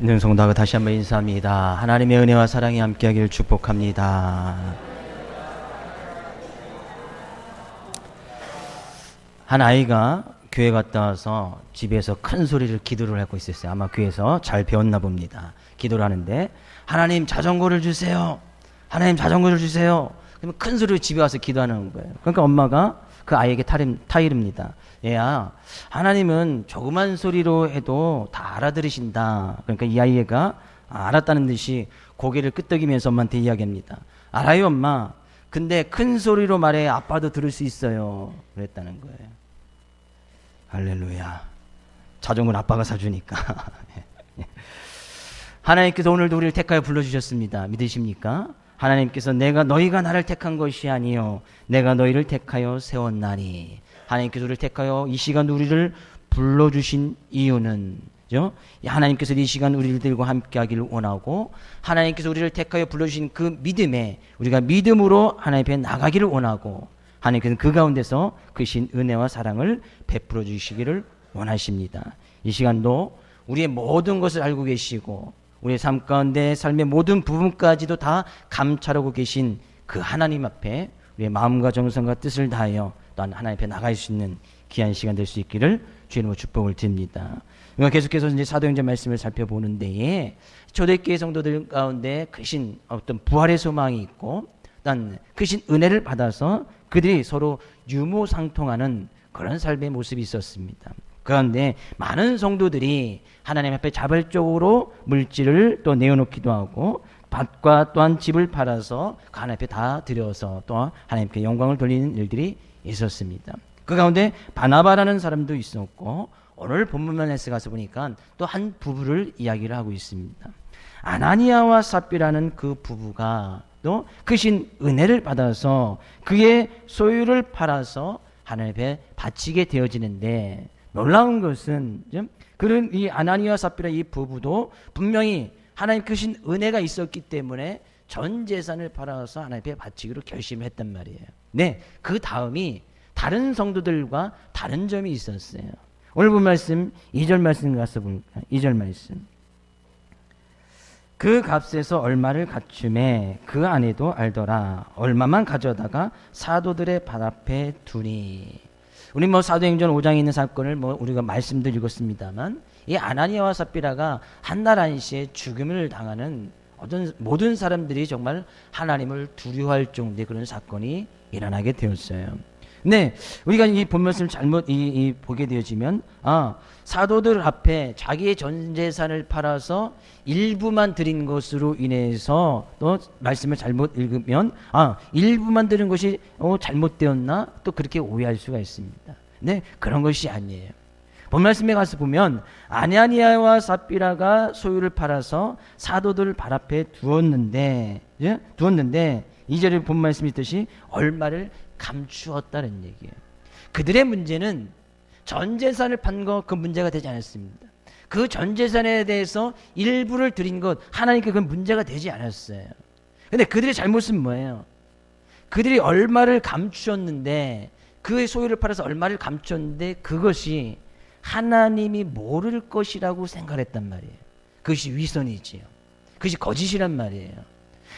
있는 성도가 다시 한번 인사합니다. 하나님의 은혜와 사랑이 함께하기를 축복합니다. 한 아이가 교회 갔다 와서 집에서 큰 소리를 기도를 하고 있었어요. 아마 교회에서 잘 배웠나 봅니다. 기도를 하는데 하나님 자전거를 주세요. 하나님 자전거를 주세요. 그러면 큰 소리로 집에 와서 기도하는 거예요. 그러니까 엄마가 그 아이에게 타이릅니다. 얘야, 하나님은 조그만 소리로 해도 다 알아들으신다. 그러니까 이 아이가 알았다는 듯이 고개를 끄덕이면서 엄마한테 이야기합니다. 알아요, 엄마. 근데 큰 소리로 말해 아빠도 들을 수 있어요. 그랬다는 거예요. 할렐루야. 자전거는 아빠가 사주니까. 하나님께서 오늘도 우리를 택하여 불러주셨습니다. 믿으십니까? 하나님께서 너희가 나를 택한 것이 아니요 내가 너희를 택하여 세웠나니. 하나님께서 우리를 택하여 이 시간 우리를 불러주신 이유는 하나님께서 이 시간 우리들과 함께하기를 원하고, 하나님께서 우리를 택하여 불러주신 그 믿음에 우리가 믿음으로 하나님 앞에 나가기를 원하고, 하나님께서는 그 가운데서 크신 은혜와 사랑을 베풀어 주시기를 원하십니다. 이 시간도 우리의 모든 것을 알고 계시고 우리의 삶 가운데 삶의 모든 부분까지도 다 감찰하고 계신 그 하나님 앞에 우리의 마음과 정성과 뜻을 다하여 또한 하나님 앞에 나갈 수 있는 귀한 시간 될 수 있기를 주님으로 축복을 드립니다. 계속해서 이제 사도행전 말씀을 살펴보는 데에 초대교회 성도들 가운데 크신 어떤 부활의 소망이 있고 또 크신 은혜를 받아서 그들이 서로 유무상통하는 그런 삶의 모습이 있었습니다. 그런데 많은 성도들이 하나님 앞에 자발적으로 물질을 또 내어놓기도 하고 밭과 또한 집을 팔아서 하나님 앞에 다 드려서 또 하나님께 영광을 돌리는 일들이 있었습니다. 그 가운데 바나바라는 사람도 있었고, 오늘 본문에서 가서 보니까 또 한 부부를 이야기를 하고 있습니다. 아나니아와 삽비라는 그 부부가 또 크신 은혜를 받아서 그의 소유를 팔아서 하나님 앞에 바치게 되어지는데, 놀라운 것은 그런 이 아나니아와 삽비라 이 부부도 분명히 하나님 크신 은혜가 있었기 때문에 전 재산을 팔아서 하나님 앞에 바치기로 결심했단 말이에요. 네, 그 다음이 다른 성도들과 다른 점이 있었어요. 오늘 본 말씀 2절 말씀 가서 보니까 2절 말씀, 그 값에서 얼마를 갖춤에 그 아내도 알더라. 얼마만 가져다가 사도들의 발 앞에 두니. 우리 사도행전 5장에 있는 사건을 우리가 말씀도 읽었습니다만, 이 아나니아와 삽비라가 한날 한시에 죽음을 당하는 어떤 모든 사람들이 정말 하나님을 두려워할 정도의 그런 사건이 일어나게 되었어요. 네, 우리가 이 본 말씀을 잘못 보게 되어지면 사도들 앞에 자기의 전 재산을 팔아서 일부만 드린 것으로 인해서 또 말씀을 잘못 읽으면 일부만 드린 것이 잘못되었나 또 그렇게 오해할 수가 있습니다. 네, 그런 것이 아니에요. 본 말씀에 가서 보면 아나니아와 삽비라가 소유를 팔아서 사도들 발 앞에 두었는데 2절에 본 말씀이 있듯이 얼마를 감추었다는 얘기예요. 그들의 문제는 전 재산을 판 거 그 문제가 되지 않았습니다. 그 전 재산에 대해서 일부를 드린 것, 하나님께 그 문제가 되지 않았어요. 근데 그들의 잘못은 뭐예요? 그들이 얼마를 감추었는데, 그의 소유를 팔아서 얼마를 감추었는데 그것이 하나님이 모를 것이라고 생각했단 말이에요. 그것이 위선이지요. 그것이 거짓이란 말이에요.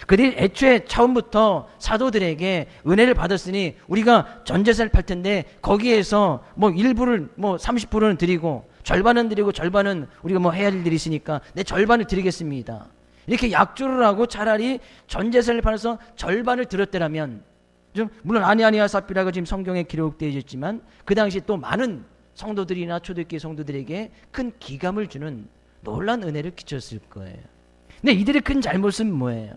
그들이 애초에 처음부터 사도들에게 은혜를 받았으니 우리가 전 재산을 팔 텐데 거기에서 일부를 30%는 드리고 절반은 드리고 절반은 우리가 해야 할 일이 있으니까 내 절반을 드리겠습니다. 이렇게 약조를 하고 차라리 전 재산을 팔아서 절반을 드렸더라면, 물론 아나니아와 삽비라가 지금 성경에 기록되어 있지만 그 당시 또 많은 성도들이나 초대교회 성도들에게 큰 기감을 주는 놀라운 은혜를 끼쳤을 거예요. 근데 이들의 큰 잘못은 뭐예요?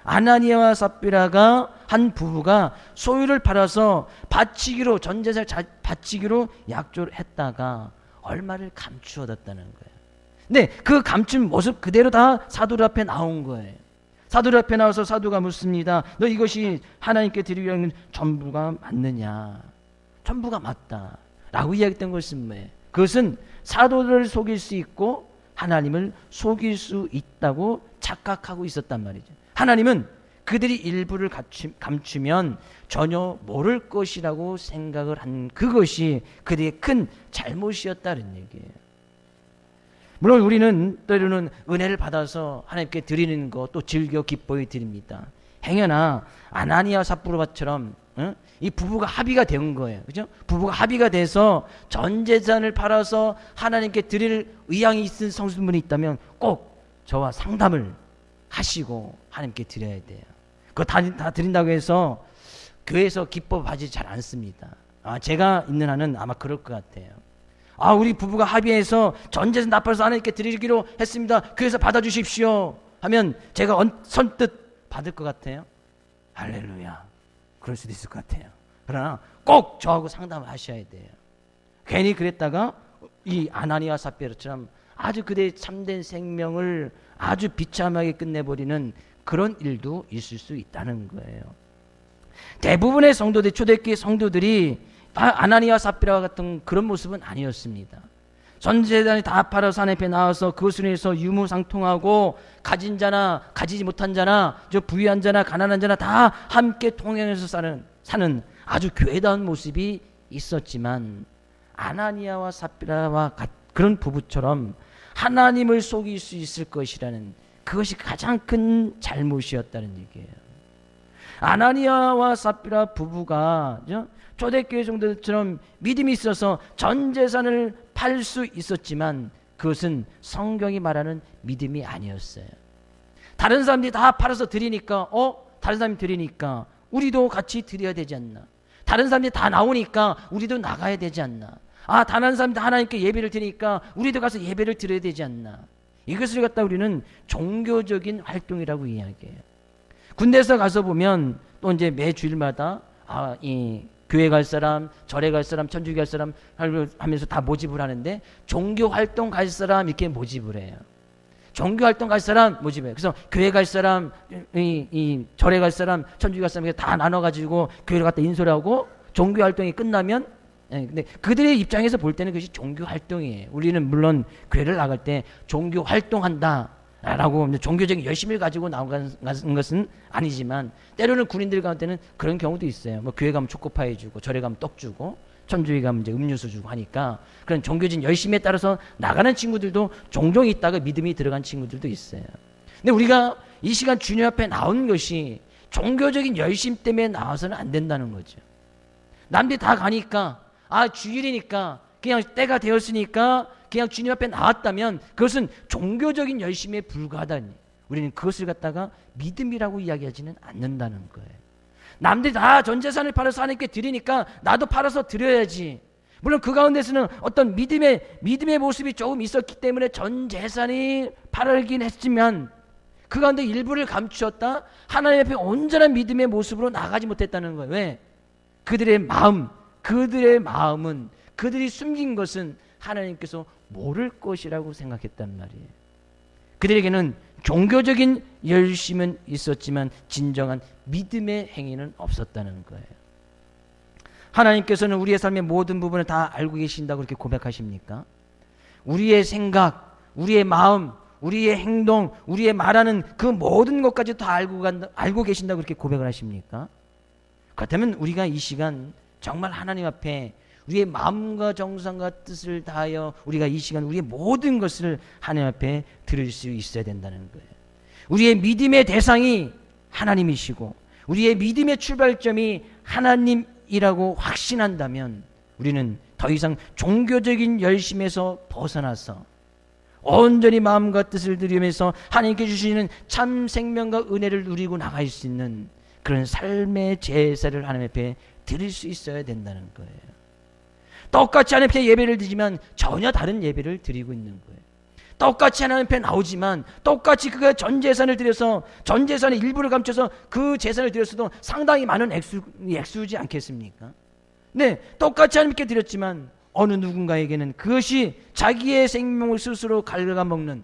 아나니아와 삽비라가 한 부부가 소유를 팔아서 바치기로, 전 재산을 바치기로 약조를 했다가 얼마를 감추어뒀다는 거예요. 근데 그 감춘 모습 그대로 다 사도들 앞에 나온 거예요. 사도들 앞에 나와서 사도가 묻습니다. 너 이것이 하나님께 드리려 하는 전부가 맞느냐? 전부가 맞다 라고 이야기했던 것은 뭐예요? 그것은 사도들을 속일 수 있고 하나님을 속일 수 있다고 착각하고 있었단 말이죠. 하나님은 그들이 일부를 감추면 전혀 모를 것이라고 생각을 한 그것이 그들의 큰 잘못이었다는 얘기예요. 물론 우리는 때로는 은혜를 받아서 하나님께 드리는 거 또 즐겨 기뻐해 드립니다. 행여나 아나니아 삽부로처럼 이 부부가 합의가 된 거예요. 그죠? 부부가 합의가 돼서 전 재산을 팔아서 하나님께 드릴 의향이 있는 성수분이 있다면 꼭 저와 상담을 하시고 하나님께 드려야 돼요. 그거 다 드린다고 해서 교회에서 기뻐 하지 잘 않습니다. 제가 있는 한은 아마 그럴 것 같아요. 우리 부부가 합의해서 전 재산 다 팔아서 하나님께 드리기로 했습니다. 교회에서 받아주십시오 하면 제가 선뜻 받을 것 같아요? 할렐루야. 그럴 수도 있을 것 같아요. 그러나 꼭 저하고 상담을 하셔야 돼요. 괜히 그랬다가 이 아나니아 삽비라처럼 아주 그대의 참된 생명을 아주 비참하게 끝내버리는 그런 일도 있을 수 있다는 거예요. 대부분의 성도들, 초대교회 성도들이 아나니아 삽비라와 같은 그런 모습은 아니었습니다. 전 재산이 다 팔아서 하나님 앞에 나와서 그것을 위해서 유무상통하고 가진 자나 가지지 못한 자나 부유한 자나 가난한 자나 다 함께 통행해서 사는 아주 교회다운 모습이 있었지만 아나니아와 삽비라와 그런 부부처럼 하나님을 속일 수 있을 것이라는 그것이 가장 큰 잘못이었다는 얘기예요. 아나니아와 삽비라 부부가 초대교회 성도들처럼 믿음이 있어서 전 재산을 팔 수 있었지만 그것은 성경이 말하는 믿음이 아니었어요. 다른 사람들이 다 팔아서 드리니까 다른 사람이 드리니까 우리도 같이 드려야 되지 않나. 다른 사람들이 다 나오니까 우리도 나가야 되지 않나. 다른 사람들 하나님께 예배를 드리니까 우리도 가서 예배를 드려야 되지 않나. 이것을 갖다 우리는 종교적인 활동이라고 이야기해요. 군대에서 가서 보면 또 이제 매 주일마다 이 교회 갈 사람, 절에 갈 사람, 천주교 갈 사람 하면서 다 모집을 하는데 종교 활동 갈 사람 이렇게 모집을 해요. 종교 활동 갈 사람 모집해요. 그래서 교회 갈 사람, 이 절에 갈 사람, 천주교 갈 사람 다 나눠가지고 교회를 갖다 인솔 하고 종교 활동이 끝나면 근데 그들의 입장에서 볼 때는 그것이 종교 활동이에요. 우리는 물론 교회를 나갈 때 종교 활동한다 라고 종교적인 열심을 가지고 나온 것은 아니지만 때로는 군인들 가운데는 그런 경우도 있어요. 교회 가면 초코파이 주고 절에 가면 떡 주고 천주교 가면 이제 음료수 주고 하니까 그런 종교적인 열심에 따라서 나가는 친구들도 종종 있다가 믿음이 들어간 친구들도 있어요. 근데 우리가 이 시간 주님 앞에 나온 것이 종교적인 열심 때문에 나와서는 안 된다는 거죠. 남들이 다 가니까 주일이니까 그냥 때가 되었으니까 그냥 주님 앞에 나왔다면 그것은 종교적인 열심에 불과하다니 우리는 그것을 갖다가 믿음이라고 이야기하지는 않는다는 거예요. 남들이 다 전 재산을 팔아서 하나님께 드리니까 나도 팔아서 드려야지. 물론 그 가운데서는 어떤 믿음의 모습이 조금 있었기 때문에 전 재산이 팔긴 했지만 그 가운데 일부를 감추었다. 하나님 앞에 온전한 믿음의 모습으로 나가지 못했다는 거예요. 왜? 그들의 마음은 그들이 숨긴 것은 하나님께서 모를 것이라고 생각했단 말이에요. 그들에게는 종교적인 열심은 있었지만 진정한 믿음의 행위는 없었다는 거예요. 하나님께서는 우리의 삶의 모든 부분을 다 알고 계신다고 그렇게 고백하십니까? 우리의 생각, 우리의 마음, 우리의 행동, 우리의 말하는 그 모든 것까지 다 알고 계신다고 그렇게 고백을 하십니까? 그렇다면 우리가 이 시간 정말 하나님 앞에 우리의 마음과 정성과 뜻을 다하여 우리가 이 시간 우리의 모든 것을 하나님 앞에 드릴 수 있어야 된다는 거예요. 우리의 믿음의 대상이 하나님이시고 우리의 믿음의 출발점이 하나님이라고 확신한다면 우리는 더 이상 종교적인 열심에서 벗어나서 온전히 마음과 뜻을 들이면서 하나님께 주시는 참 생명과 은혜를 누리고 나갈 수 있는 그런 삶의 제사를 하나님 앞에 드릴 수 있어야 된다는 거예요. 똑같이 하나님 앞에 예배를 드리지만 전혀 다른 예배를 드리고 있는 거예요. 똑같이 하나님 앞에 나오지만 똑같이 그가 전 재산을 드려서 전 재산의 일부를 감춰서 그 재산을 드렸어도 상당히 많은 액수지 않겠습니까? 네, 똑같이 하나님께 드렸지만 어느 누군가에게는 그것이 자기의 생명을 스스로 갉아먹는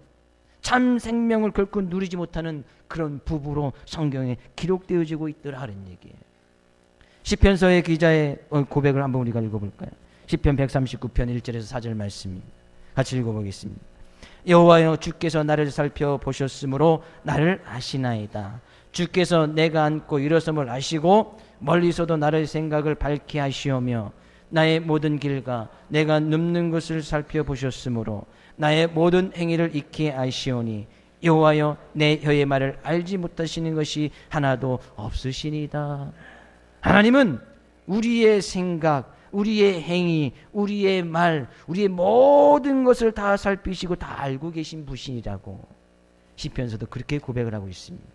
참 생명을 결코 누리지 못하는 그런 부부로 성경에 기록되어지고 있더라 하는 얘기예요. 시편서의 기자의 고백을 한번 우리가 읽어볼까요? 시편 139편 1절에서 4절 말씀입니다. 같이 읽어보겠습니다. 여호와여 주께서 나를 살펴보셨으므로 나를 아시나이다. 주께서 내가 앉고 일어섬을 아시고 멀리서도 나를 생각을 밝게 하시오며 나의 모든 길과 내가 눕는 것을 살펴보셨으므로 나의 모든 행위를 익히 아시오니 여호와여 내 혀의 말을 알지 못하시는 것이 하나도 없으시니이다. 하나님은 우리의 생각, 우리의 행위, 우리의 말, 우리의 모든 것을 다 살피시고 다 알고 계신 분이라고 시편에서도 그렇게 고백을 하고 있습니다.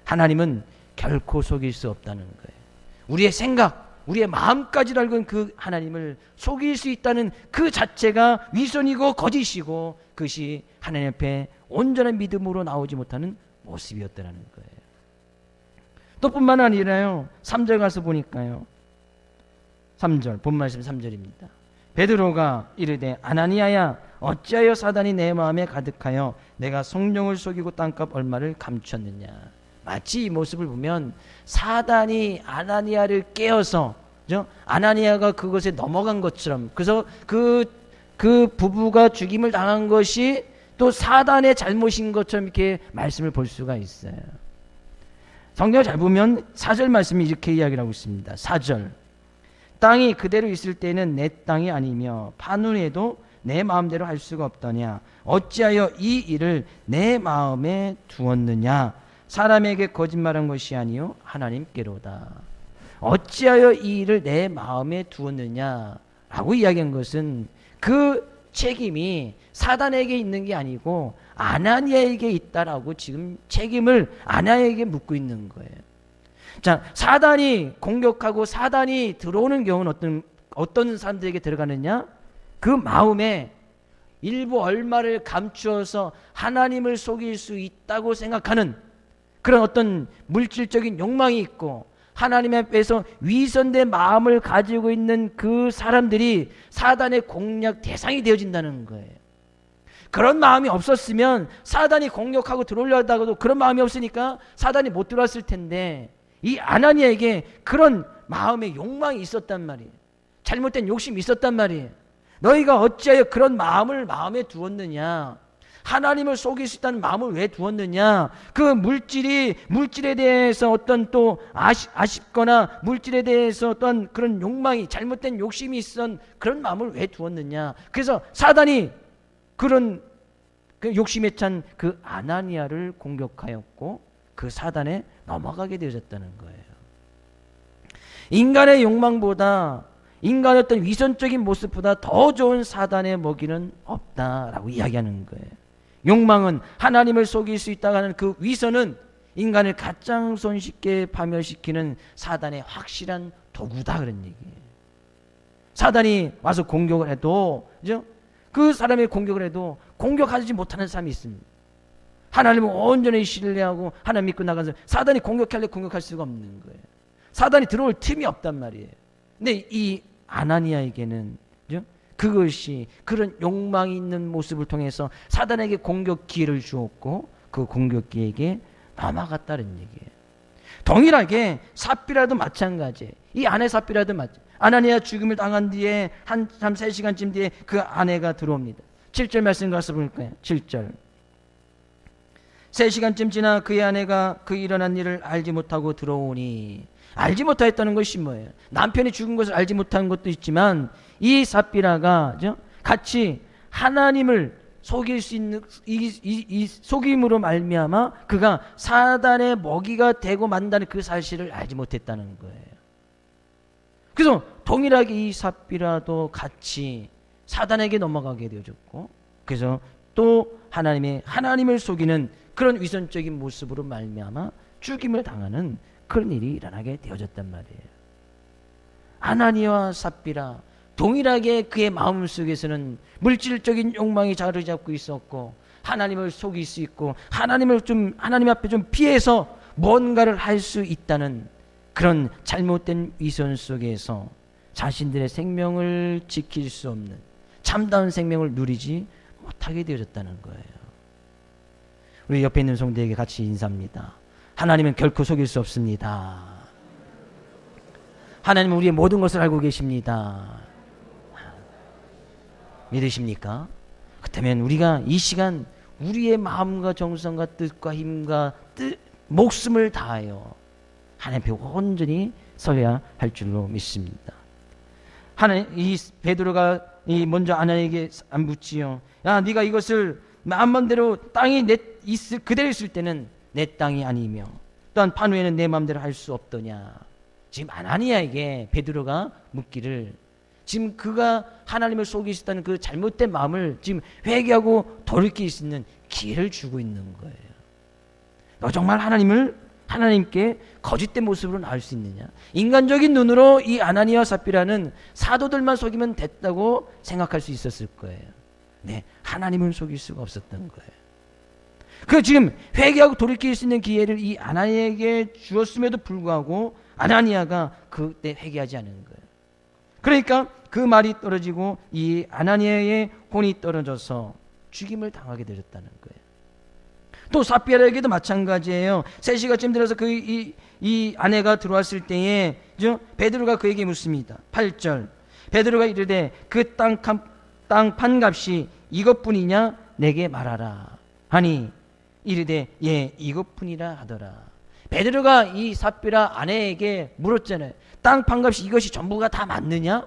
하나님은 결코 속일 수 없다는 거예요. 우리의 생각, 우리의 마음까지 알고 그 하나님을 속일 수 있다는 그 자체가 위선이고 거짓이고 그것이 하나님 앞에 온전한 믿음으로 나오지 못하는 모습이었다는 거예요. 또 뿐만 아니라요. 3절 가서 보니까요. 3절 본 말씀 3절입니다. 베드로가 이르되 아나니아야 어찌하여 사단이 내 마음에 가득하여 내가 성령을 속이고 땅값 얼마를 감췄느냐. 마치 이 모습을 보면 사단이 아나니아를 깨어서 아나니아가 그것에 넘어간 것처럼 그래서 그 부부가 죽임을 당한 것이 또 사단의 잘못인 것처럼 이렇게 말씀을 볼 수가 있어요. 성경을 잘 보면 4절 말씀이 이렇게 이야기를 하고 있습니다. 4절 땅이 그대로 있을 때는 내 땅이 아니며 파눈에도 내 마음대로 할 수가 없더냐. 어찌하여 이 일을 내 마음에 두었느냐. 사람에게 거짓말한 것이 아니요 하나님께로다. 어찌하여 이 일을 내 마음에 두었느냐라고 이야기한 것은 그 책임이 사단에게 있는 게 아니고 아나니아에게 있다라고 지금 책임을 아나니아에게 묻고 있는 거예요. 자, 사단이 공격하고 사단이 들어오는 경우는 어떤 사람들에게 들어가느냐? 그 마음에 일부 얼마를 감추어서 하나님을 속일 수 있다고 생각하는 그런 어떤 물질적인 욕망이 있고 하나님 앞에서 위선된 마음을 가지고 있는 그 사람들이 사단의 공략 대상이 되어진다는 거예요. 그런 마음이 없었으면 사단이 공격하고 들어오려 하다가도 그런 마음이 없으니까 사단이 못 들어왔을 텐데 이 아나니아에게 그런 마음의 욕망이 있었단 말이에요. 잘못된 욕심이 있었단 말이에요. 너희가 어찌하여 그런 마음을 마음에 두었느냐. 하나님을 속일 수 있다는 마음을 왜 두었느냐. 그 물질에 대해서 어떤 또 아쉽거나 물질에 대해서 어떤 그런 욕망이 잘못된 욕심이 있던 그런 마음을 왜 두었느냐. 그래서 사단이 그런 그 욕심에 찬 그 아나니아를 공격하였고 그 사단에 넘어가게 되어졌다는 거예요. 인간의 욕망보다 인간의 어떤 위선적인 모습보다 더 좋은 사단의 먹이는 없다라고 이야기하는 거예요. 욕망은 하나님을 속일 수 있다고 하는 그 위선은 인간을 가장 손쉽게 파멸시키는 사단의 확실한 도구다 그런 얘기예요. 사단이 와서 공격을 해도 그죠? 그 사람의 공격을 해도 공격하지 못하는 사람이 있습니다. 하나님을 온전히 신뢰하고 하나님 믿고 나가는 사람, 사단이 공격할래 공격할 수가 없는 거예요. 사단이 들어올 틈이 없단 말이에요. 근데 이 아나니아에게는 그죠? 그것이 그런 욕망이 있는 모습을 통해서 사단에게 공격 기회를 주었고 그 공격 기회에게 넘어갔다는 얘기예요. 동일하게 삽비라도 마찬가지예요. 이 아내 삽비라도 아나니아 죽음을 당한 뒤에 한 3시간쯤 뒤에 그 아내가 들어옵니다. 7절 말씀 가서 볼까요? 7절 3시간쯤 지나 그의 아내가 그 일어난 일을 알지 못하고 들어오니 알지 못하였다는 것이 뭐예요? 남편이 죽은 것을 알지 못한 것도 있지만 이 삽비라가 같이 하나님을 속일 수 있는 이 속임으로 말미암아 그가 사단의 먹이가 되고 만다는 그 사실을 알지 못했다는 거예요. 그래서 동일하게 이 삽비라도 같이 사단에게 넘어가게 되어졌고 그래서 또 하나님을 속이는 그런 위선적인 모습으로 말미암아 죽임을 당하는 그런 일이 일어나게 되어졌단 말이에요. 아나니아와 삽비라 동일하게 그의 마음속에서는 물질적인 욕망이 자리 잡고 있었고 하나님을 속일 수 있고 하나님 앞에 좀 피해서 뭔가를 할 수 있다는 그런 잘못된 위선 속에서 자신들의 생명을 지킬 수 없는 참다운 생명을 누리지 못하게 되어졌다는 거예요. 우리 옆에 있는 성도에게 같이 인사합니다. 하나님은 결코 속일 수 없습니다. 하나님은 우리의 모든 것을 알고 계십니다. 믿으십니까? 그렇다면 우리가 이 시간 우리의 마음과 정성과 뜻과 힘과 목숨을 다하여 하나님 앞에 온전히 서야 할 줄로 믿습니다. 이 베드로가 먼저 아나니에게 안 묻지요. 야, 네가 이것을 마음대로 땅이 그대로 있을 때는 내 땅이 아니며 또한 판후에는 내 마음대로 할 수 없더냐. 지금 아나니아에게 베드로가 묻기를, 지금 그가 하나님을 속일 수 있다는 그 잘못된 마음을 지금 회개하고 돌이킬 수 있는 기회를 주고 있는 거예요. 너 정말 하나님께 거짓된 모습으로 나올 수 있느냐? 인간적인 눈으로 이 아나니아와 삽비라는 사도들만 속이면 됐다고 생각할 수 있었을 거예요. 네, 하나님을 속일 수가 없었던 거예요. 그 지금 회개하고 돌이킬 수 있는 기회를 이 아나니아에게 주었음에도 불구하고 아나니아가 그때 회개하지 않은 거예요. 그러니까 그 말이 떨어지고 이 아나니아의 혼이 떨어져서 죽임을 당하게 되었다는 거예요. 또 삽비라에게도 마찬가지예요. 3시간쯤 들어서 이 아내가 들어왔을 때에 베드로가 그에게 묻습니다. 8절. 베드로가 이르되 그 땅 판값이 이것뿐이냐 내게 말하라 하니 이르되 예 이것뿐이라 하더라. 베드로가 이 삽비라 아내에게 물었잖아요. 땅 판값이 이것이 전부가 다 맞느냐?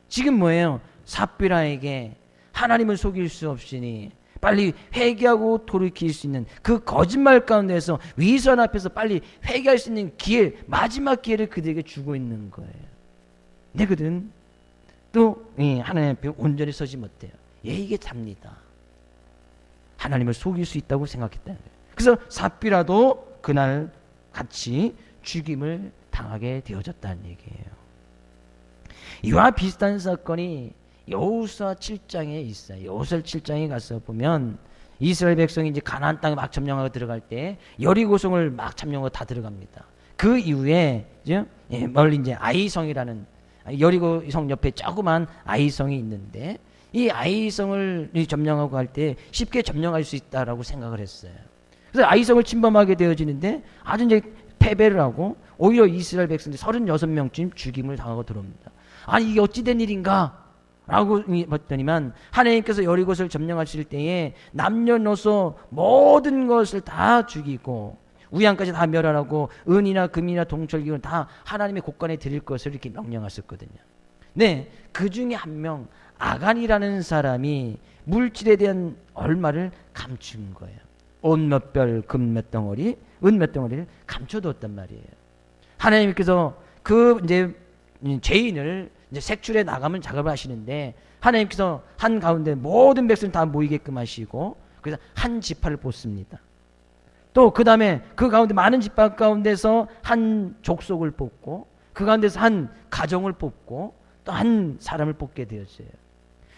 지금 뭐예요? 삽비라에게 하나님을 속일 수 없으니 빨리 회개하고 돌이킬 수 있는 그 거짓말 가운데서 위선 앞에서 빨리 회개할 수 있는 기회, 마지막 기회를 그들에게 주고 있는 거예요. 근데 그들은 또 하나님 앞에 온전히 서지 못해요. 이게 답니다. 하나님을 속일 수 있다고 생각했다는 거예요. 그래서 삽비라도 그날 같이 죽임을 당하게 되어졌다는 얘기예요. 이와 비슷한 사건이 여호수아 7장에 있어요. 여호수아 7장에 가서 보면 이스라엘 백성이 이제 가나안 땅에 막 점령하고 들어갈 때 여리고성을 막 점령하고 다 들어갑니다. 그 이후에 멀리 이제 아이성이라는 여리고성 옆에 조그만 아이성이 있는데 이 아이성을 점령하고 할 때 쉽게 점령할 수 있다라고 생각을 했어요. 그래서 아이성을 침범하게 되어지는데 아주 이제 패배를 하고 오히려 이스라엘 백성들이 36명쯤 죽임을 당하고 들어옵니다. 아니 이게 어찌된 일인가? 라고 봤더니만 하나님께서 여리고를 점령하실 때에 남녀노소 모든 것을 다 죽이고 우양까지 다 멸하라고 은이나 금이나 동철기는 다 하나님의 곳간에 드릴 것을 이렇게 명령하셨거든요. 네, 그 중에 한 명 아간이라는 사람이 물질에 대한 얼마를 감춘 거예요. 옷 몇 벌, 금 몇 덩어리, 은 몇 덩어리를 감춰두었단 말이에요. 하나님께서 그 이제 죄인을 이제 색출해 나가면 작업을 하시는데 하나님께서 한 가운데 모든 백성 다 모이게끔 하시고 그래서 한 지파를 뽑습니다. 또 그 다음에 그 가운데 많은 지파 가운데서 한 족속을 뽑고 그 가운데서 한 가정을 뽑고 또 한 사람을 뽑게 되었어요.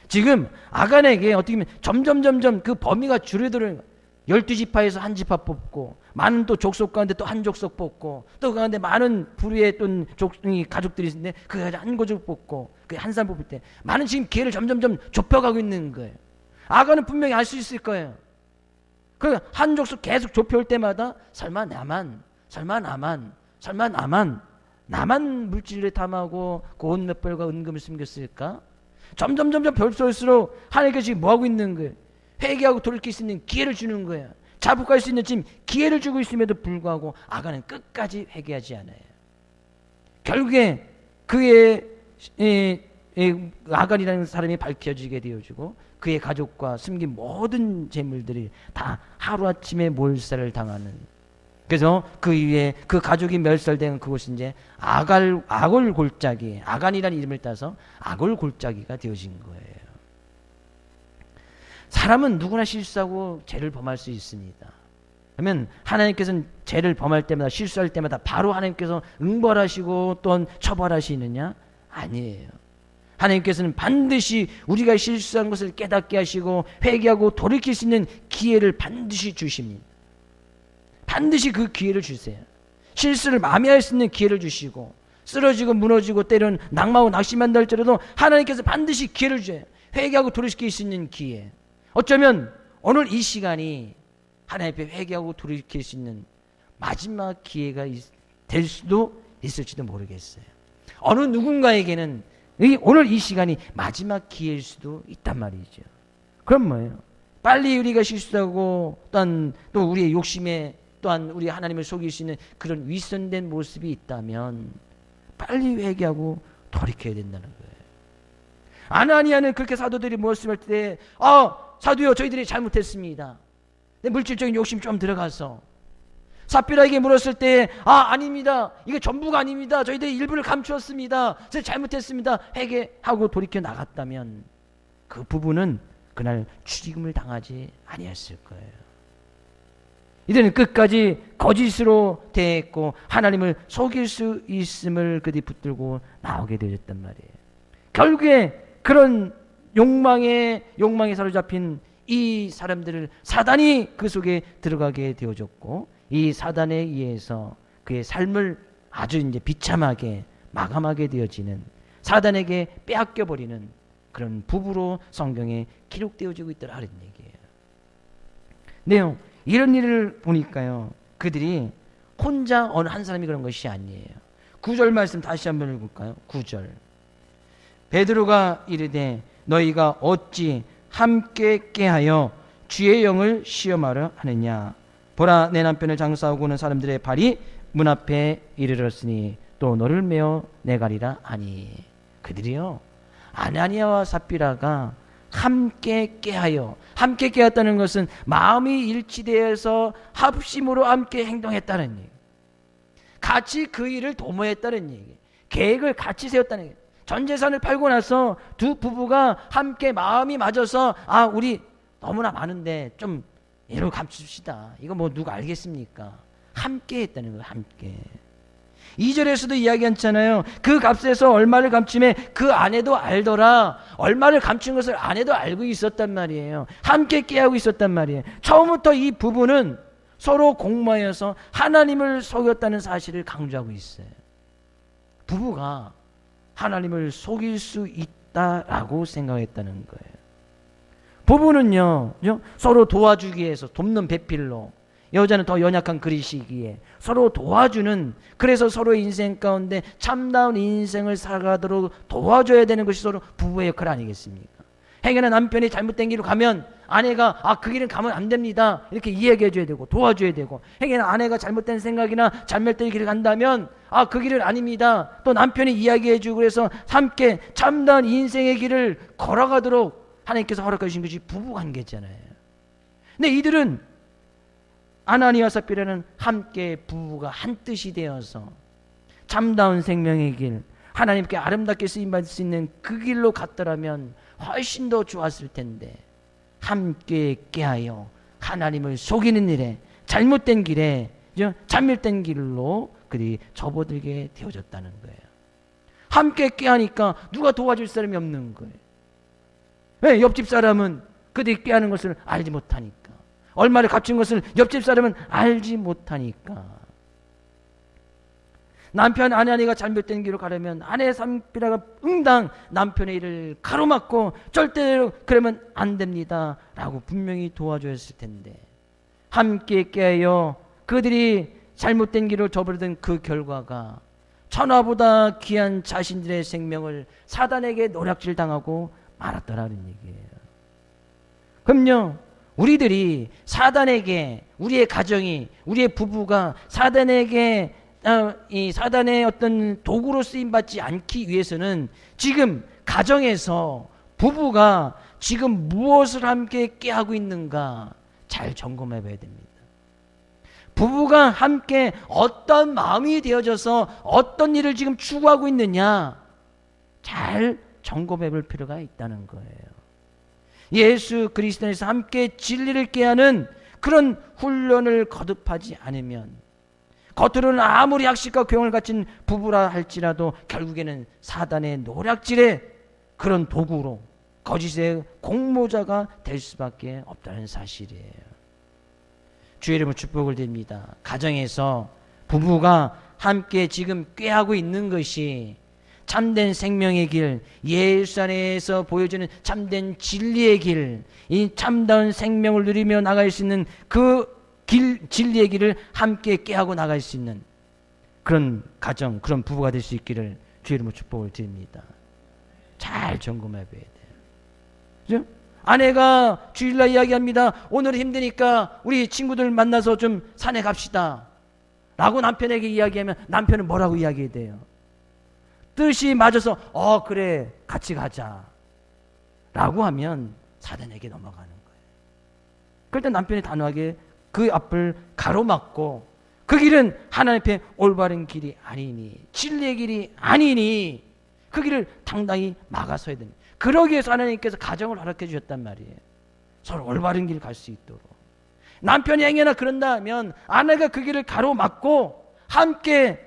지금 아간에게 어떻게 보면 점점 그 범위가 줄어드는 12지파에서 한 지파 뽑고 많은 또 족속 가운데 또 한 족속 뽑고 또 그 가운데 많은 부류의 또 가족들이 있는데 그 한 가족 뽑고 그 한 사람 뽑을 때 많은 지금 기회를 점점 좁혀가고 있는 거예요. 아간은 분명히 알 수 있을 거예요. 그 한 족속 계속 좁혀올 때마다 설마 나만 물질을 탐하고 그 옷 몇 벌과 은금을 숨겼을까? 점점 별수록 하나님께서 지금 뭐하고 있는 거예요? 회개하고 돌이킬 수 있는 기회를 주는 거예요. 자복할 수 있는 지금 기회를 주고 있음에도 불구하고 아간은 끝까지 회개하지 않아요. 결국에 그의 아간이라는 사람이 밝혀지게 되어지고 그의 가족과 숨긴 모든 재물들이 다 하루아침에 몰살을 당하는, 그래서 그 이후에 그 가족이 멸살된 그곳이 이제 아골 골짜기, 아간이라는 이름을 따서 아골 골짜기가 되어진 거예요. 사람은 누구나 실수하고 죄를 범할 수 있습니다. 그러면 하나님께서는 죄를 범할 때마다 실수할 때마다 바로 하나님께서 응벌하시고 또는 처벌하시느냐? 아니에요. 하나님께서는 반드시 우리가 실수한 것을 깨닫게 하시고 회개하고 돌이킬 수 있는 기회를 반드시 주십니다. 반드시 그 기회를 주세요. 실수를 마미할 수 있는 기회를 주시고 쓰러지고 무너지고 때로는 낙마하고 낙심한다 할지라도 하나님께서 반드시 기회를 주세요. 회개하고 돌이킬 수 있는 기회. 어쩌면 오늘 이 시간이 하나님 앞에 회개하고 돌이킬 수 있는 마지막 기회가 될 수도 있을지도 모르겠어요. 어느 누군가에게는 오늘 이 시간이 마지막 기회일 수도 있단 말이죠. 그럼 뭐예요? 빨리 우리가 실수하고 또한 또 우리의 욕심에 또한 우리 하나님을 속일 수 있는 그런 위선된 모습이 있다면 빨리 회개하고 돌이켜야 된다는 거예요. 아나니아는 그렇게 사도들이 모였을 때 사도요, 저희들이 잘못했습니다. 내 물질적인 욕심 좀 들어가서. 삽비라에게 물었을 때 아닙니다, 이게 전부가 아닙니다, 저희들이 일부를 감추었습니다, 제가 잘못했습니다 회개하고 돌이켜 나갔다면 그 부부는 그날 죽임을 당하지 아니했을 거예요. 이들은 끝까지 거짓으로 대했고 하나님을 속일 수 있음을 그들이 붙들고 나오게 되었단 말이에요. 결국에 그런 욕망에 사로잡힌 이 사람들을 사단이 그 속에 들어가게 되어졌고, 이 사단에 의해서 그의 삶을 아주 이제 비참하게 마감하게 되어지는, 사단에게 빼앗겨 버리는 그런 부부로 성경에 기록되어지고 있더라 하는 얘기예요. 네요. 이런 일을 보니까요, 그들이 혼자 어느 한 사람이 그런 것이 아니에요. 9절 말씀 다시 한번 읽을까요? 9절. 베드로가 이르되 너희가 어찌 함께 깨하여 주의 영을 시험하려 하느냐. 보라, 내 남편을 장사하고 오는 사람들의 발이 문 앞에 이르렀으니 또 너를 메어 내가리라 하니. 그들이요, 아나니아와 삽비라가 함께 깨하여, 함께 깨었다는 것은 마음이 일치되어서 합심으로 함께 행동했다는 얘기, 같이 그 일을 도모했다는 얘기, 계획을 같이 세웠다는 얘기. 전 재산을 팔고 나서 두 부부가 함께 마음이 맞아서 우리 너무나 많은데 좀 이러고 감춥시다, 이거 뭐 누가 알겠습니까? 함께 했다는 거예요. 함께. 2절에서도 이야기했잖아요. 그 값에서 얼마를 감추매 그 아내도 알더라. 얼마를 감춘 것을 아내도 알고 있었단 말이에요. 함께 깨하고 있었단 말이에요. 처음부터 이 부부는 서로 공모하여서 하나님을 속였다는 사실을 강조하고 있어요. 부부가 하나님을 속일 수 있다라고 생각했다는 거예요. 부부는요, 서로 도와주기 위해서, 돕는 배필로, 여자는 더 연약한 그리시기에 서로 도와주는, 그래서 서로의 인생 가운데 참다운 인생을 살아가도록 도와줘야 되는 것이 서로 부부의 역할 아니겠습니까? 행여나 남편이 잘못된 길로 가면 아내가 그 길은 가면 안 됩니다, 이렇게 이야기해 줘야 되고 도와줘야 되고, 행여나 아내가 잘못된 생각이나 잘못된 길을 간다면 그 길은 아닙니다, 또 남편이 이야기해 주고, 그래서 함께 참다운 인생의 길을 걸어가도록 하나님께서 허락해 주신 것이 부부관계잖아요. 근데 이들은, 아나니아와 삽비라는 함께 부부가 한 뜻이 되어서 참다운 생명의 길, 하나님께 아름답게 쓰임받을 수 있는 그 길로 갔더라면 훨씬 더 좋았을 텐데, 함께 깨하여 하나님을 속이는 일에, 잘못된 길에, 잘못된 길로 그들이 접어들게 되어졌다는 거예요. 함께 깨하니까 누가 도와줄 사람이 없는 거예요. 왜? 옆집 사람은 그들이 깨하는 것을 알지 못하니까, 얼마를 갚은 것을 옆집 사람은 알지 못하니까. 남편 아내가 잘못된 길로 가려면 아내 삽비라가 응당 남편의 일을 가로막고 절대로 그러면 안 됩니다 라고 분명히 도와줘야 했을 텐데, 함께 깨어 그들이 잘못된 길로 접어든 그 결과가 천하보다 귀한 자신들의 생명을 사단에게 노략질 당하고 말았더라는 얘기예요. 그럼요, 우리들이 사단에게, 우리의 가정이, 우리의 부부가 사단에게 이 사단의 어떤 도구로 쓰임받지 않기 위해서는 지금 가정에서 부부가 지금 무엇을 함께 깨하고 있는가 잘 점검해 봐야 됩니다. 부부가 함께 어떤 마음이 되어져서 어떤 일을 지금 추구하고 있느냐 잘 점검해 볼 필요가 있다는 거예요. 예수 그리스도에서 함께 진리를 깨하는 그런 훈련을 거듭하지 않으면, 겉으로는 아무리 학식과 교양을 갖춘 부부라 할지라도 결국에는 사단의 노략질의 그런 도구로, 거짓의 공모자가 될 수밖에 없다는 사실이에요. 주의 이름으로 축복을 드립니다. 가정에서 부부가 함께 지금 꾀하고 있는 것이 참된 생명의 길, 예수 안에서 보여주는 참된 진리의 길, 이 참다운 생명을 누리며 나갈 수 있는 그 길, 진리의 길을 함께 깨하고 나갈 수 있는 그런 가정, 그런 부부가 될 수 있기를 주의 이름으로 축복을 드립니다. 잘 점검해 봐야 돼요. 그죠? 아내가 주일날 이야기합니다. 오늘 힘드니까 우리 친구들 만나서 좀 산에 갑시다 라고 남편에게 이야기하면 남편은 뭐라고 이야기해야 돼요? 뜻이 맞아서 그래 같이 가자 라고 하면 사단에게 넘어가는 거예요. 그럴 때 남편이 단호하게 그 앞을 가로막고 그 길은 하나님 앞에 올바른 길이 아니니 진리의 길이 아니니 그 길을 당당히 막아서야 됩니다. 그러기 위해서 하나님께서 가정을 허락해 주셨단 말이에요. 서로 올바른 길 갈 수 있도록. 남편이 행여나 그런다 하면 아내가 그 길을 가로막고 함께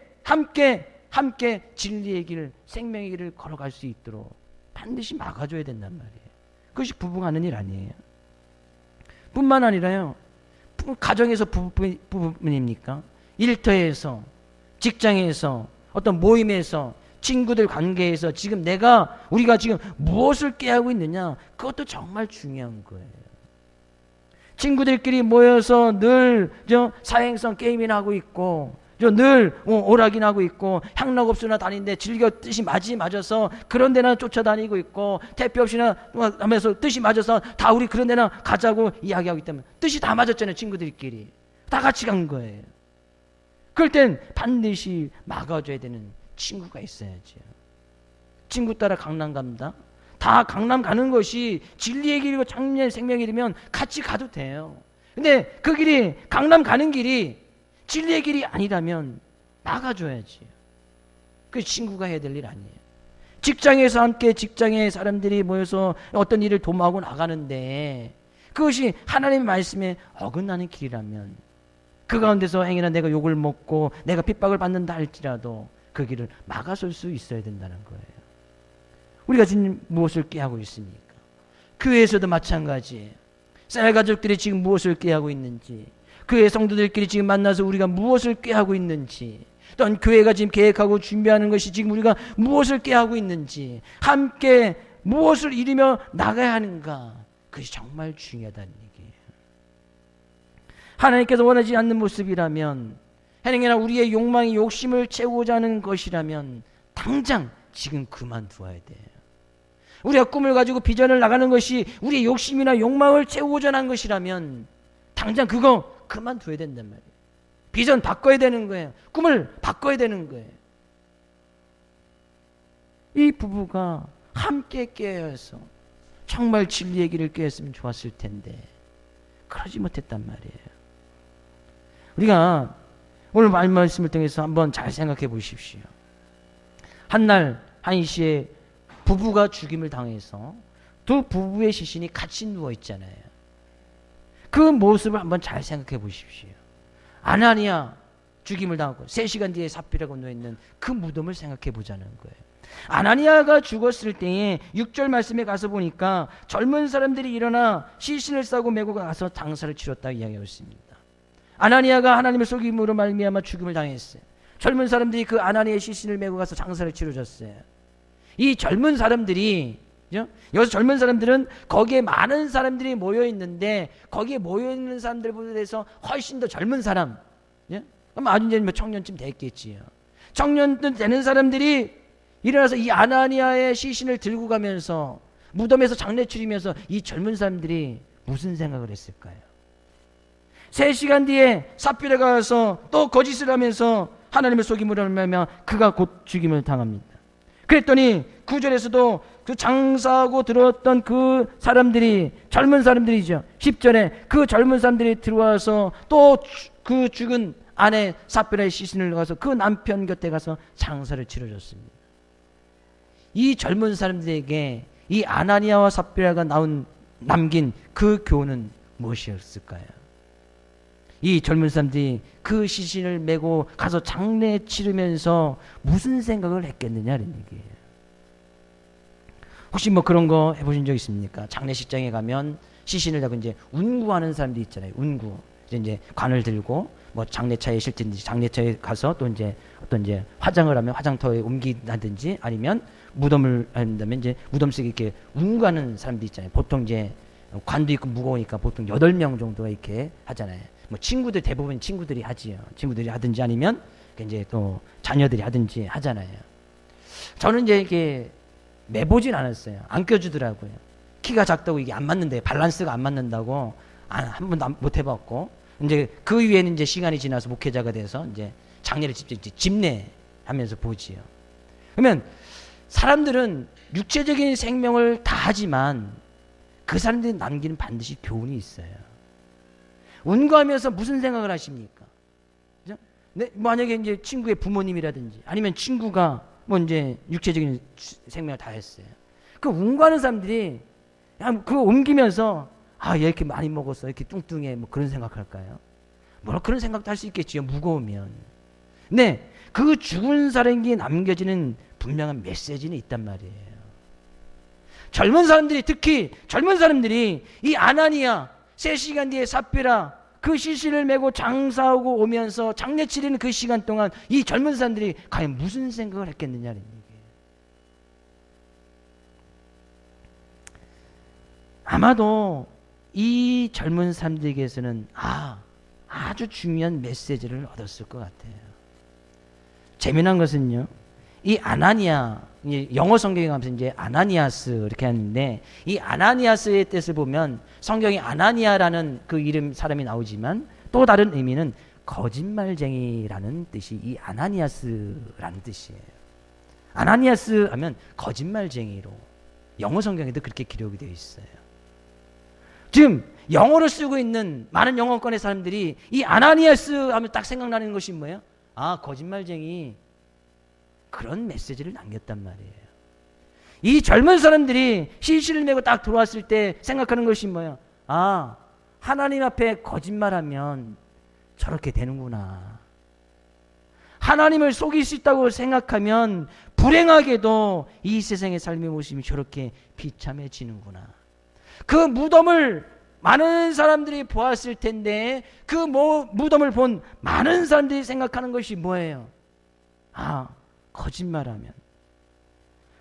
진리의 길, 생명의 길을 걸어갈 수 있도록 반드시 막아줘야 된단 말이에요. 그것이 부부가 하는 일 아니에요. 뿐만 아니라요, 가정에서 부부뿐입니까? 일터에서, 직장에서, 어떤 모임에서, 친구들 관계에서 지금 우리가 지금 무엇을 꾀하고 있느냐, 그것도 정말 중요한 거예요. 친구들끼리 모여서 늘 사행성 게임이나 하고 있고, 늘 오락이나 하고 있고, 향락업소나 다니는데 즐겨 뜻이 맞아서 그런 데나 쫓아다니고 있고, 대표 없이나 하면서 뜻이 맞아서 다 우리 그런 데나 가자고 이야기하기 때문에 뜻이 다 맞았잖아요. 친구들끼리 다 같이 간 거예요. 그럴 땐 반드시 막아줘야 되는 친구가 있어야죠. 친구 따라 강남 간다? 다 강남 가는 것이 진리의 길이고 장래의 생명의 길이면 같이 가도 돼요. 근데 그 길이, 강남 가는 길이 진리의 길이 아니라면 나가줘야지. 그게 친구가 해야 될 일 아니에요. 직장에서 함께 직장의 사람들이 모여서 어떤 일을 도모하고 나가는데 그것이 하나님의 말씀에 어긋나는 길이라면 그 가운데서 행여나 내가 욕을 먹고 내가 핍박을 받는다 할지라도 그 길을 막아설 수 있어야 된다는 거예요. 우리가 지금 무엇을 꾀하고 있습니까? 교회에서도 마찬가지예요. 쌀 가족들이 지금 무엇을 꾀하고 있는지, 교회 성도들끼리 지금 만나서 우리가 무엇을 꾀하고 있는지, 또한 교회가 지금 계획하고 준비하는 것이 지금 우리가 무엇을 꾀하고 있는지, 함께 무엇을 이루며 나가야 하는가, 그것이 정말 중요하다는 얘기예요. 하나님께서 원하지 않는 모습이라면, 행여나 우리의 욕망이 욕심을 채우고자 하는 것이라면 당장 지금 그만두어야 돼요. 우리가 꿈을 가지고 비전을 나가는 것이 우리의 욕심이나 욕망을 채우고자 하는 것이라면 당장 그거 그만둬야 된단 말이에요. 비전 바꿔야 되는 거예요. 꿈을 바꿔야 되는 거예요. 이 부부가 함께 깨어서 정말 진리의 길을 깨었으면 좋았을 텐데 그러지 못했단 말이에요. 우리가 오늘 말씀을 통해서 한번 잘 생각해 보십시오. 한날 한시에 부부가 죽임을 당해서 두 부부의 시신이 같이 누워 있잖아요. 그 모습을 한번 잘 생각해 보십시오. 아나니아 죽임을 당하고 3시간 뒤에 삽비라고 누워있는 그 무덤을 생각해 보자는 거예요. 아나니아가 죽었을 때에 6절 말씀에 가서 보니까 젊은 사람들이 일어나 시신을 싸고 메고 가서 장사를 치렀다고 이야기하고 있습니다. 아나니아가 하나님의 속임으로 말미암아 죽임을 당했어요. 젊은 사람들이 그 아나니아의 시신을 메고 가서 장사를 치러줬어요. 이 젊은 사람들이, 여기서 젊은 사람들은 거기에 많은 사람들이 모여 있는데 거기에 모여 있는 사람들보다 해서 훨씬 더 젊은 사람, 그럼 아주 이제 청년쯤 됐겠지요. 청년쯤 되는 사람들이 일어나서 이 아나니아의 시신을 들고 가면서 무덤에서 장례 치르면서 이 젊은 사람들이 무슨 생각을 했을까요? 3시간 뒤에 삽비라가 와서 또 거짓을 하면서 하나님의 속임으로 말하면 그가 곧 죽임을 당합니다. 그랬더니 9절에서도 그 장사하고 들어왔던 그 사람들이, 젊은 사람들이죠. 10절에 그 젊은 사람들이 들어와서 또 그 죽은 아내 삽비라의 시신을 가서 그 남편 곁에 가서 장사를 치러줬습니다. 이 젊은 사람들에게 이 아나니아와 삽비라가 남긴 그 교훈은 무엇이었을까요? 이 젊은 사람들이 그 시신을 메고 가서 장례 치르면서 무슨 생각을 했겠느냐는 얘기예요. 혹시 뭐 그런 거 해보신 적 있습니까? 장례식장에 가면 시신을 잡고 이제 운구하는 사람들이 있잖아요. 운구. 이제 관을 들고 뭐 장례차에 실든지 장례차에 가서 또 이제 어떤 이제 화장을 하면 화장터에 옮긴다든지 아니면 무덤을 한다면 이제 무덤 속에 이렇게 운구하는 사람들이 있잖아요. 보통 이제 관도 있고 무거우니까 보통 8명 정도가 이렇게 하잖아요. 뭐 친구들, 대부분 친구들이 하지요. 친구들이 하든지 아니면 이제 또 자녀들이 하든지 하잖아요. 저는 이제 이게 매보진 않았어요. 안 껴주더라고요. 키가 작다고 이게 안 맞는데, 밸런스가 안 맞는다고 한 번도 못 해봤고, 이제 그 위에는 이제 시간이 지나서 목회자가 돼서 이제 장례를 직접 집례하면서 보지요. 그러면 사람들은 육체적인 생명을 다하지만 그 사람들이 남기는 반드시 교훈이 있어요. 운거하면서 무슨 생각을 하십니까? 그죠? 네, 만약에 이제 친구의 부모님이라든지 아니면 친구가 뭐 이제 육체적인 생명을 다했어요. 그 운거하는 사람들이 그거 옮기면서 얘 이렇게 많이 먹었어, 이렇게 뚱뚱해, 뭐 그런 생각할까요? 뭐 그런 생각도 할 수 있겠지요, 무거우면. 네, 그 죽은 사람에게 남겨지는 분명한 메시지는 있단 말이에요. 젊은 사람들이, 특히 젊은 사람들이 이 아나니아 3시간 뒤에 삽비라 그 시신을 메고 장사하고 오면서 장례 치르는 그 시간 동안 이 젊은 사람들이 과연 무슨 생각을 했겠느냐는 얘기예요. 아마도 이 젊은 사람들에게서는 아주 중요한 메시지를 얻었을 것 같아요. 재미난 것은요, 이 아나니아, 영어 성경에 가면서 이제 아나니아스 이렇게 하는데, 이 아나니아스의 뜻을 보면 성경에 아나니아라는 그 이름 사람이 나오지만 또 다른 의미는 거짓말쟁이라는 뜻이 이 아나니아스라는 뜻이에요. 아나니아스 하면 거짓말쟁이로 영어 성경에도 그렇게 기록이 되어 있어요. 지금 영어로 쓰고 있는 많은 영어권의 사람들이 이 아나니아스 하면 딱 생각나는 것이 뭐예요? 거짓말쟁이, 그런 메시지를 남겼단 말이에요. 이 젊은 사람들이 시신을 메고 딱 들어왔을 때 생각하는 것이 뭐예요? 하나님 앞에 거짓말하면 저렇게 되는구나. 하나님을 속일 수 있다고 생각하면 불행하게도 이 세상의 삶의 모습이 저렇게 비참해지는구나. 그 무덤을 많은 사람들이 보았을 텐데 그 무덤을 본 많은 사람들이 생각하는 것이 뭐예요? 거짓말하면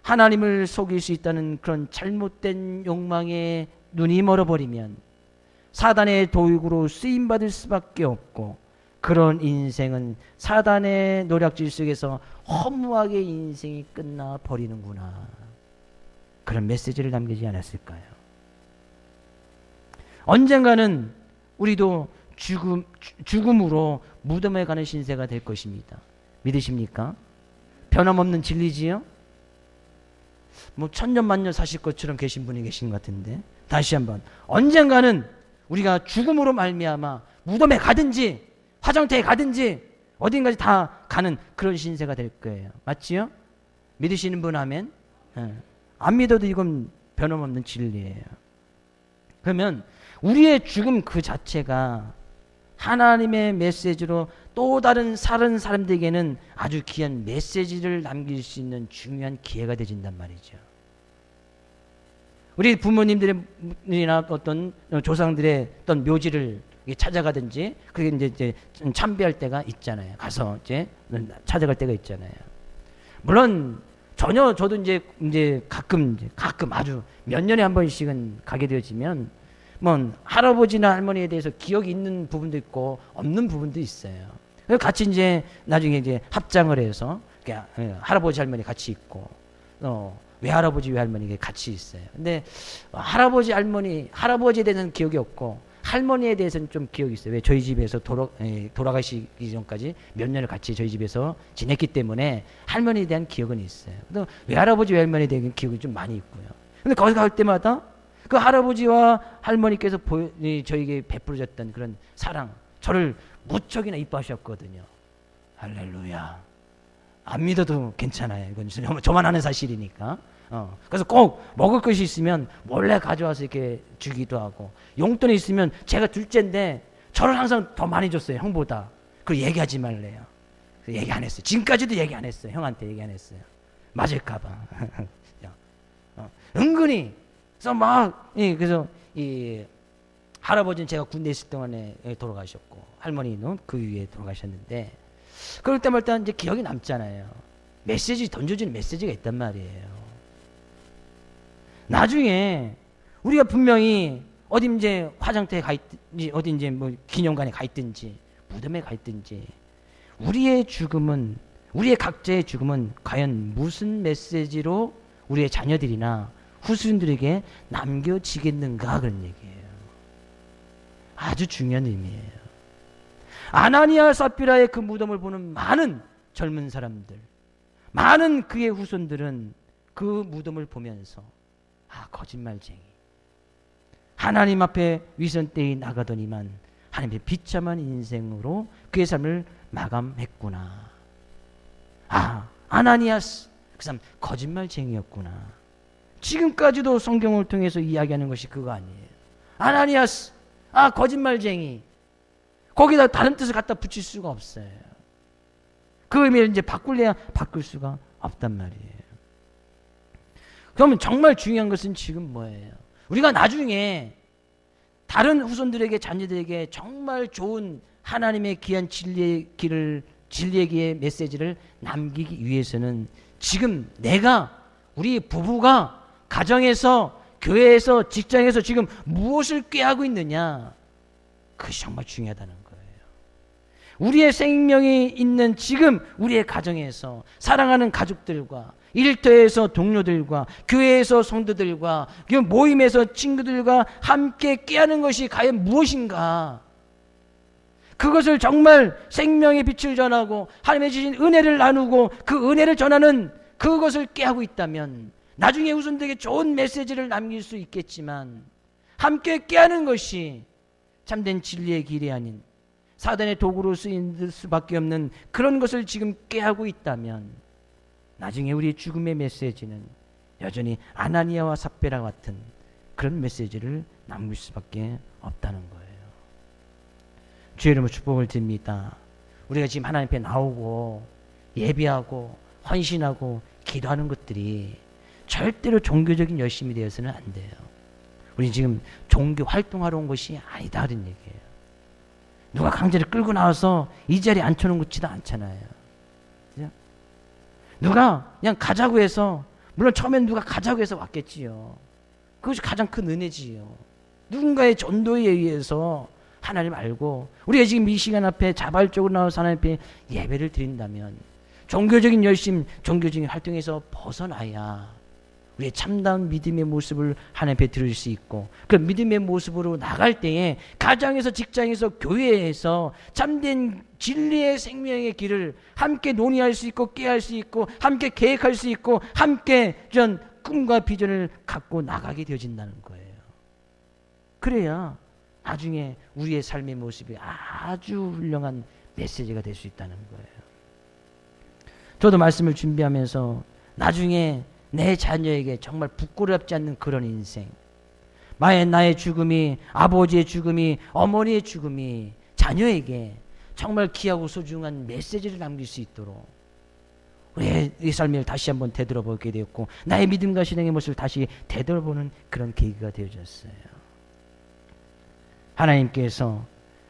하나님을 속일 수 있다는 그런 잘못된 욕망에 눈이 멀어버리면 사단의 도구로 쓰임받을 수밖에 없고, 그런 인생은 사단의 노략질 속에서 허무하게 인생이 끝나버리는구나. 그런 메시지를 남기지 않았을까요? 언젠가는 우리도 죽음으로 무덤에 가는 신세가 될 것입니다. 믿으십니까? 변함없는 진리지요? 뭐 천년만년 사실 것처럼 계신 분이 계신 것 같은데, 다시 한번, 언젠가는 우리가 죽음으로 말미암아 무덤에 가든지 화장터에 가든지 어딘가지 다 가는 그런 신세가 될 거예요. 맞지요? 믿으시는 분 아멘? 안 믿어도 이건 변함없는 진리예요. 그러면 우리의 죽음 그 자체가 하나님의 메시지로 또 다른 사람들에게는 아주 귀한 메시지를 남길 수 있는 중요한 기회가 되진단 말이죠. 우리 부모님들이나 어떤 조상들의 어떤 묘지를 찾아가든지, 그게 이제 참배할 때가 있잖아요. 가서 이제 찾아갈 때가 있잖아요. 물론 저도 이제 가끔 아주 몇 년에 한 번씩은 가게 되어지면 뭐 할아버지나 할머니에 대해서 기억이 있는 부분도 있고 없는 부분도 있어요. 같이 이제 나중에 이제 합장을 해서 할아버지 할머니 같이 있고 외할아버지 외할머니 같이 있어요. 근데 할아버지에 대해서는 기억이 없고 할머니에 대해서는 좀 기억이 있어요. 왜? 저희 집에서 돌아가시기 전까지 몇 년을 같이 저희 집에서 지냈기 때문에 할머니에 대한 기억은 있어요. 근데 외할아버지 외할머니에 대한 기억이 좀 많이 있고요. 근데 거기 갈 때마다 그 할아버지와 할머니께서 저에게 베풀어줬던 그런 사랑, 저를 무척이나 이뻐하셨거든요. 할렐루야. 안 믿어도 괜찮아요. 이건 저만 아는 사실이니까. 그래서 꼭 먹을 것이 있으면 몰래 가져와서 이렇게 주기도 하고, 용돈이 있으면 제가 둘째인데 저를 항상 더 많이 줬어요, 형보다. 그리고 얘기하지 말래요. 얘기 안 했어요. 지금까지도 얘기 안 했어요. 형한테 얘기 안 했어요. 맞을까봐. 은근히. 그래서 이 할아버지는 제가 군대에 있을 동안에 돌아가셨고, 할머니는 그 위에 돌아가셨는데, 그럴 때마다 이제 기억이 남잖아요. 던져주는 메시지가 있단 말이에요. 나중에 우리가 분명히 어디 이제 화장터에 가 있든지, 어디 이제 뭐 기념관에 가 있든지, 무덤에 가 있든지, 우리의 각자의 죽음은 과연 무슨 메시지로 우리의 자녀들이나 후손들에게 남겨지겠는가, 그런 얘기예요. 아주 중요한 의미예요. 아나니아 삽비라의 그 무덤을 보는 많은 젊은 사람들, 많은 그의 후손들은 그 무덤을 보면서 거짓말쟁이. 하나님 앞에 위선되이 나가더니만 하나님의 비참한 인생으로 그의 삶을 마감했구나. 아나니아스 그 사람 거짓말쟁이였구나. 지금까지도 성경을 통해서 이야기하는 것이 그거 아니에요. 아나니아스 거짓말쟁이. 거기다 다른 뜻을 갖다 붙일 수가 없어요. 그 의미를 이제 바꿀래야 바꿀 수가 없단 말이에요. 그러면 정말 중요한 것은 지금 뭐예요? 우리가 나중에 다른 후손들에게, 자녀들에게 정말 좋은 하나님의 귀한 진리의 길의 메시지를 남기기 위해서는 지금 우리 부부가 가정에서, 교회에서, 직장에서 지금 무엇을 꾀하고 있느냐, 그것이 정말 중요하다는 거예요. 우리의 생명이 있는 지금 우리의 가정에서 사랑하는 가족들과, 일터에서 동료들과, 교회에서 성도들과, 모임에서 친구들과 함께 꾀하는 것이 과연 무엇인가? 그것을 정말 생명의 빛을 전하고 하나님의 주신 은혜를 나누고 그 은혜를 전하는 그것을 꾀하고 있다면 나중에 후손들에게 좋은 메시지를 남길 수 있겠지만, 함께 꾀하는 것이 참된 진리의 길이 아닌 사단의 도구로 쓰일 수밖에 없는 그런 것을 지금 꾀하고 있다면 나중에 우리의 죽음의 메시지는 여전히 아나니아와 삽비라 같은 그런 메시지를 남길 수밖에 없다는 거예요. 주의 이름으로 축복을 드립니다. 우리가 지금 하나님 앞에 나오고 예배하고 헌신하고 기도하는 것들이 절대로 종교적인 열심이 되어서는 안 돼요. 우리 지금 종교 활동하러 온 것이 아니다 그런 얘기예요. 누가 강제로 끌고 나와서 이 자리에 앉혀놓은 것지도 않잖아요. 그죠? 누가 그냥 가자고 해서, 물론 처음엔 누가 가자고 해서 왔겠지요. 그것이 가장 큰 은혜지요. 누군가의 전도에 의해서 하나님 알고 우리가 지금 이 시간 앞에 자발적으로 나와서 하나님 앞에 예배를 드린다면 종교적인 열심, 종교적인 활동에서 벗어나야 우리의 참다운 믿음의 모습을 하나님 앞에 드릴 수 있고, 그 믿음의 모습으로 나갈 때에 가정에서, 직장에서, 교회에서 참된 진리의 생명의 길을 함께 논의할 수 있고, 꾀할 수 있고, 함께 계획할 수 있고, 함께 전 꿈과 비전을 갖고 나가게 되어진다는 거예요. 그래야 나중에 우리의 삶의 모습이 아주 훌륭한 메시지가 될 수 있다는 거예요. 저도 말씀을 준비하면서 나중에 내 자녀에게 정말 부끄럽지 않는 그런 인생, 나의 죽음이, 아버지의 죽음이, 어머니의 죽음이 자녀에게 정말 귀하고 소중한 메시지를 남길 수 있도록 우리의 삶을 다시 한번 되돌아보게 되었고, 나의 믿음과 신앙의 모습을 다시 되돌아보는 그런 계기가 되어졌어요. 하나님께서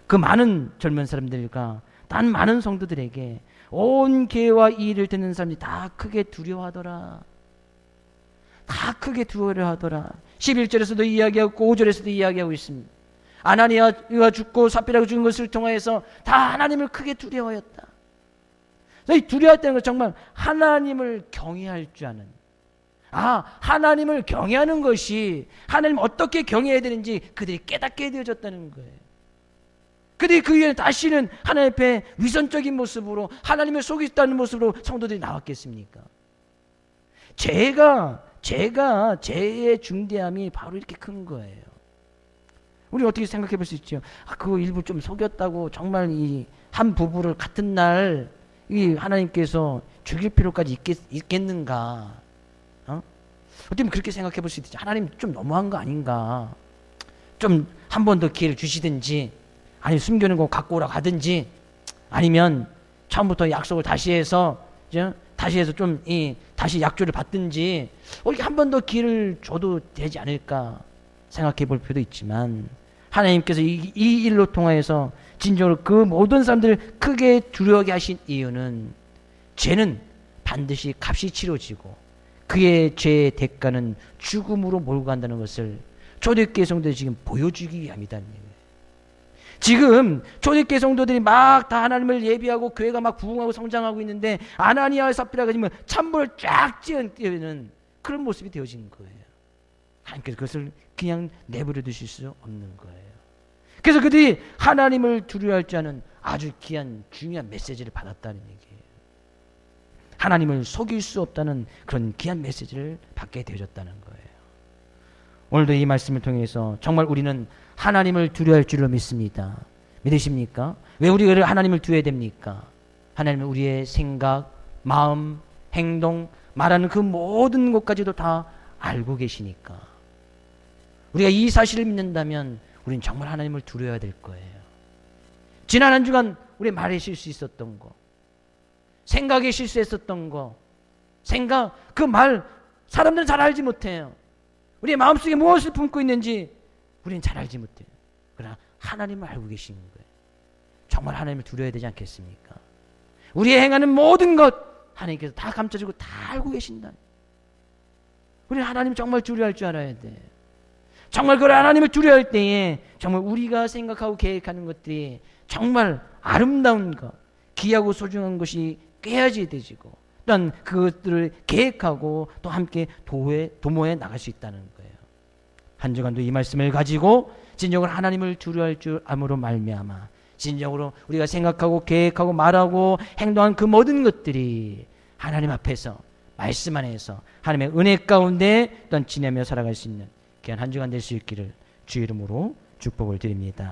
그 많은 젊은 사람들과 단 많은 성도들에게 온 교회와 이 일을 듣는 사람들이 다 크게 두려워하더라. 다 크게 두려워하더라. 11절에서도 이야기하고 5절에서도 이야기하고 있습니다. 아나니아가 죽고 삽비라가 죽은 것을 통하여서 다 하나님을 크게 두려워했다. 이 두려워했다는 건 정말 하나님을 경외할 줄 아는, 하나님을 경외하는 것이 하나님 어떻게 경외해야 되는지 그들이 깨닫게 되어졌다는 거예요. 그들이 그 위에 다시는 하나님 앞에 위선적인 모습으로 하나님을 속이겠다는 모습으로 성도들이 나왔겠습니까? 죄의 중대함이 바로 이렇게 큰 거예요. 우리 어떻게 생각해 볼 수 있죠? 그거 일부 좀 속였다고 정말 이 한 부부를 같은 날 이 하나님께서 죽일 필요까지 있겠는가? 어떻게 그렇게 생각해 볼 수 있지? 하나님 좀 너무한 거 아닌가? 좀 한 번 더 기회를 주시든지, 아니 숨겨놓은 거 갖고 오라고 하든지, 아니면 처음부터 약속을 다시 해서 좀 다시 약조를 받든지, 이렇게 한 번 더 기회를 줘도 되지 않을까 생각해 볼 필요도 있지만, 하나님께서 이 일로 통하여서 진정으로 그 모든 사람들을 크게 두려워하게 하신 이유는, 죄는 반드시 값이 치러지고 그의 죄의 대가는 죽음으로 몰고 간다는 것을 초대교회 성도들이 지금 보여주기 위함이다는 얘기예요. 지금 초대교회 성도들이 막 다 하나님을 예비하고 교회가 막 부흥하고 성장하고 있는데, 아나니아와 삽비라가 지금 찬불을 쫙 찌는 그런 모습이 되어진 거예요. 하나님께서 그것을 그냥 내버려 두실 수 없는 거예요. 그래서 그들이 하나님을 두려워할 줄 아는 아주 귀한 중요한 메시지를 받았다는 얘기예요. 하나님을 속일 수 없다는 그런 귀한 메시지를 받게 되어졌다는 거예요. 오늘도 이 말씀을 통해서 정말 우리는 하나님을 두려워할 줄로 믿습니다. 믿으십니까? 왜 우리가 하나님을 두려워야 됩니까? 하나님은 우리의 생각, 마음, 행동, 말하는 그 모든 것까지도 다 알고 계시니까. 우리가 이 사실을 믿는다면 우리는 정말 하나님을 두려워야 될 거예요. 지난 한 주간 우리 말에 실수 있었던 거, 생각에 실수했었던 거, 그 말 사람들은 잘 알지 못해요. 우리의 마음속에 무엇을 품고 있는지 우리는 잘 알지 못해요. 그러나 하나님을 알고 계시는 거예요. 정말 하나님을 두려워야 되지 않겠습니까? 우리의 행하는 모든 것 하나님께서 다 감춰주고 다 알고 계신다. 우리는 하나님 정말 두려워할 줄 알아야 돼. 정말 그 하나님을 두려워할 때에 정말 우리가 생각하고 계획하는 것들이 정말 아름다운 것, 귀하고 소중한 것이 꾀야지 되지고 또한 그것들을 계획하고 또 함께 도모해 나갈 수 있다는 거예요. 한 주간도 이 말씀을 가지고 진정으로 하나님을 두려워할 줄 암으로 말미암아 진정으로 우리가 생각하고 계획하고 말하고 행동한 그 모든 것들이 하나님 앞에서 말씀 안에서 하나님의 은혜 가운데 또한 지내며 살아갈 수 있는 귀한 한 주간 될 수 있기를 주 이름으로 축복을 드립니다.